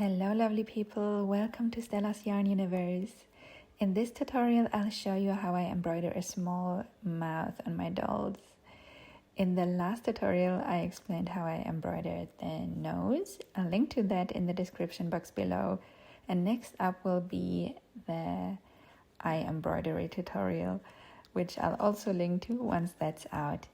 Hello lovely people, welcome to Stella's Yarn Universe. In this tutorial I'll show you how I embroider a small mouth on my dolls. In the last tutorial I explained how I embroidered the nose. I'll link to that in the description box below. And next up will be the eye embroidery tutorial, which I'll also link to once that's out.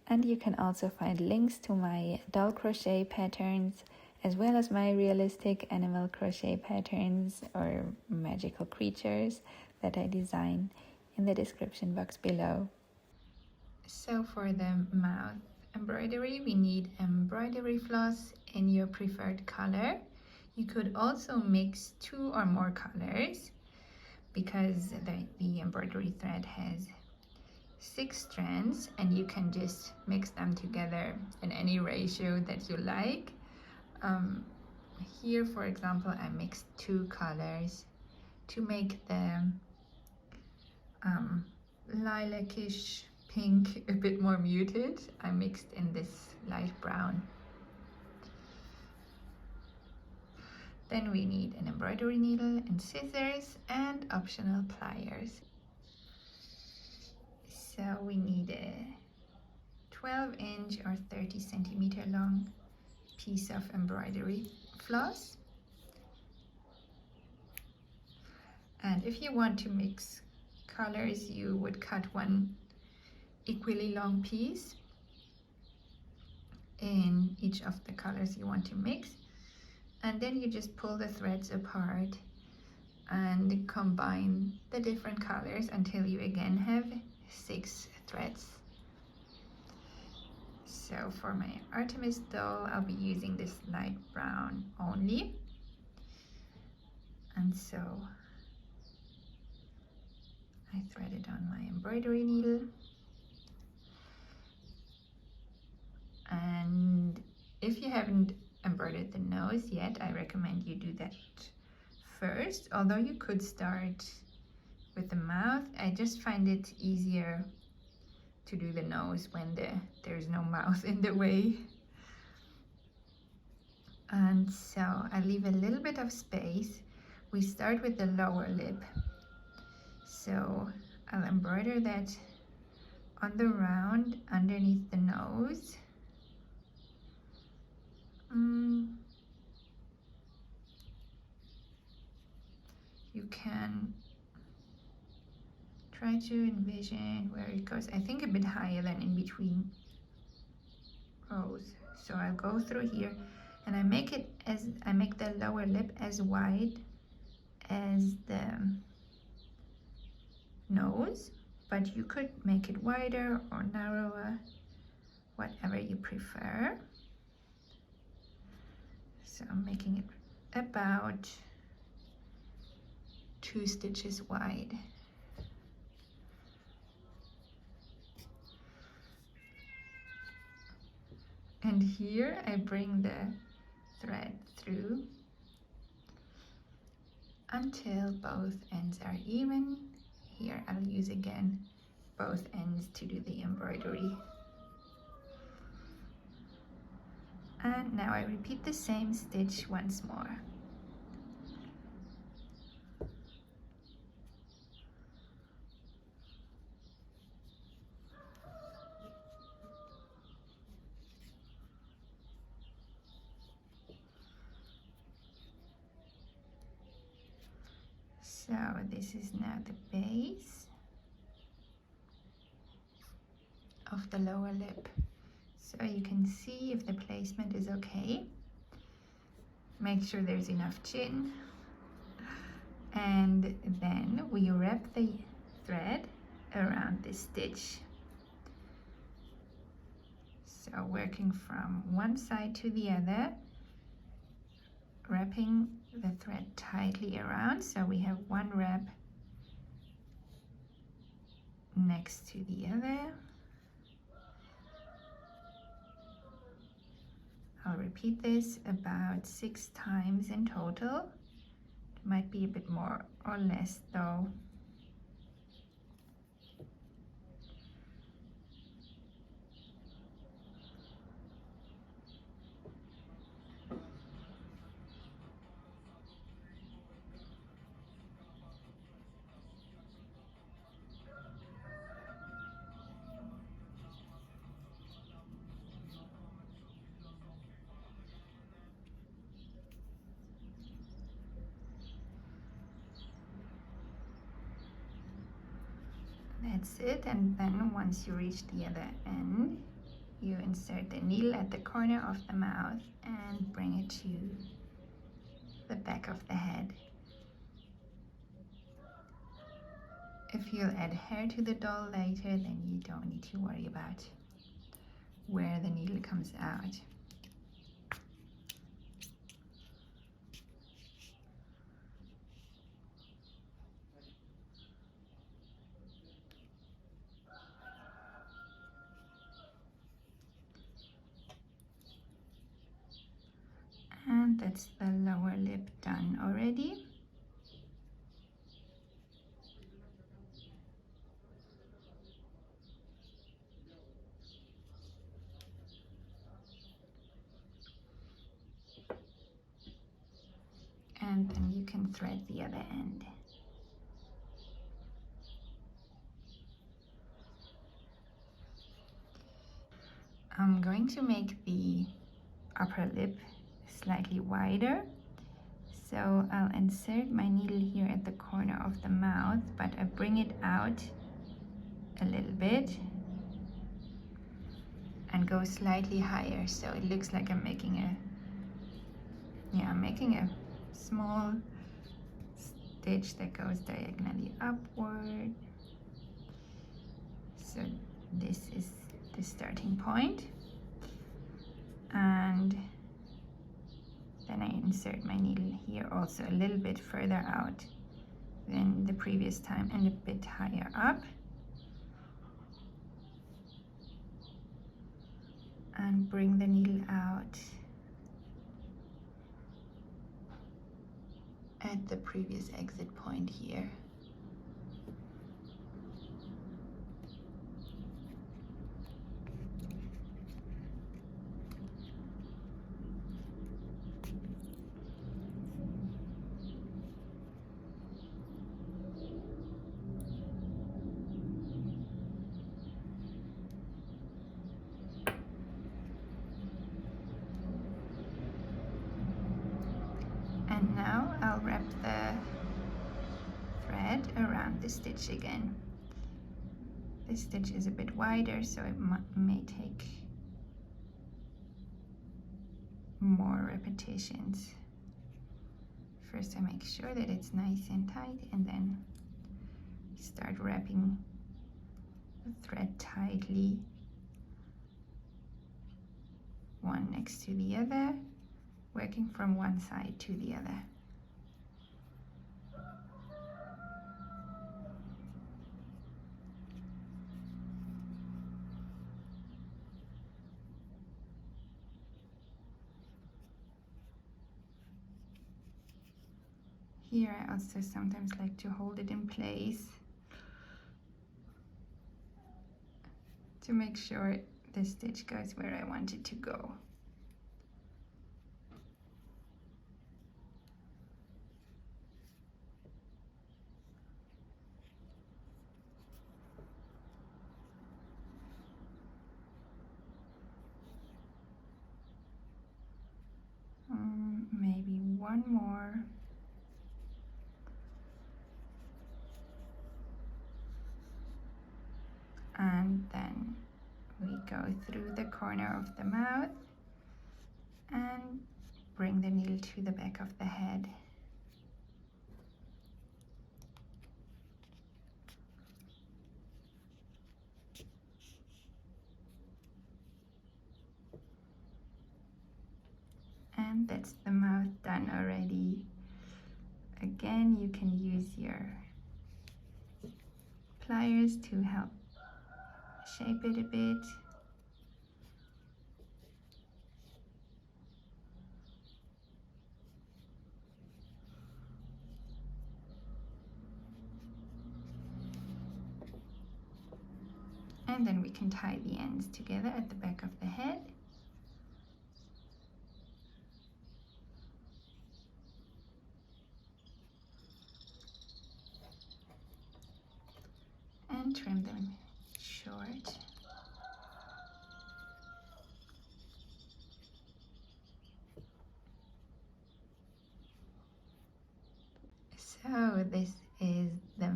And you can also find links to my doll crochet patterns, as well as my realistic animal crochet patterns or magical creatures that I design, in the description box below. So for the mouth embroidery, we need embroidery floss in your preferred color. You could also mix 2 or more colors because the embroidery thread has 6 strands and you can just mix them together in any ratio that you like. Here, for example, I mixed 2 colors to make the lilacish pink a bit more muted. I mixed in this light brown. Then we need an embroidery needle and scissors and optional pliers. So we need a 12-inch or 30 centimeter long piece of embroidery floss. And if you want to mix colors, you would cut one equally long piece in each of the colors you want to mix, and then you just pull the threads apart and combine the different colors until you again have 6 threads. So for my Artemis doll, I'll be using this light brown only. And so I thread it on my embroidery needle. And if you haven't embroidered the nose yet, I recommend you do that first, although you could start with the mouth. I just find it easier to do the nose when there's no mouth in the way. And so I leave a little bit of space. We start with the lower lip. So I'll embroider that on the round underneath the nose. You can try to envision where it goes. I think a bit higher than in between rows. So I'll go through here and I make the lower lip as wide as the nose, but you could make it wider or narrower, whatever you prefer. So I'm making it about 2 stitches wide. And here I bring the thread through until both ends are even. Here I'll use again both ends to do the embroidery. And now I repeat the same stitch once more. So this is now the base of the lower lip. So you can see if the placement is okay. Make sure there's enough chin. And then we wrap the thread around this stitch. So working from one side to the other, wrapping the thread tightly around, so we have one wrap next to the other. I'll repeat this about 6 times in total. It might be a bit more or less though. That's it. And then once you reach the other end, you insert the needle at the corner of the mouth and bring it to the back of the head. If you'll add hair to the doll later, then you don't need to worry about where the needle comes out. And that's the lower lip done already. And then you can thread the other end. I'm going to make the upper lip slightly wider. So I'll insert my needle here at the corner of the mouth, but I bring it out a little bit and go slightly higher, so it looks like I'm making a small stitch that goes diagonally upward. So this is the starting point, and then I insert my needle here also a little bit further out than the previous time and a bit higher up, and bring the needle out at the previous exit point here. And now I'll wrap the thread around the stitch again. This stitch is a bit wider, so it may take more repetitions. First I make sure that it's nice and tight, and then start wrapping the thread tightly, one next to the other, working from one side to the other. Here I also sometimes like to hold it in place to make sure the stitch goes where I want it to go. Maybe one more. And then we go through the corner of the mouth and bring the needle to the back of the head. And that's the mouth done already. Again, you can use your pliers to help shape it a bit. And then we can tie the ends together at the back of the head. And trim them short. So this is the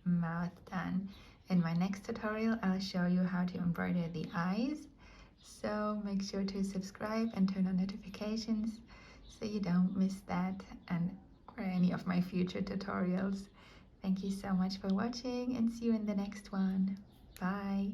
mouth done, and my my next tutorial, I'll show you how to embroider the eyes. So make sure to subscribe and turn on notifications so you don't miss that or any of my future tutorials. Thank you so much for watching and see you in the next one. Bye!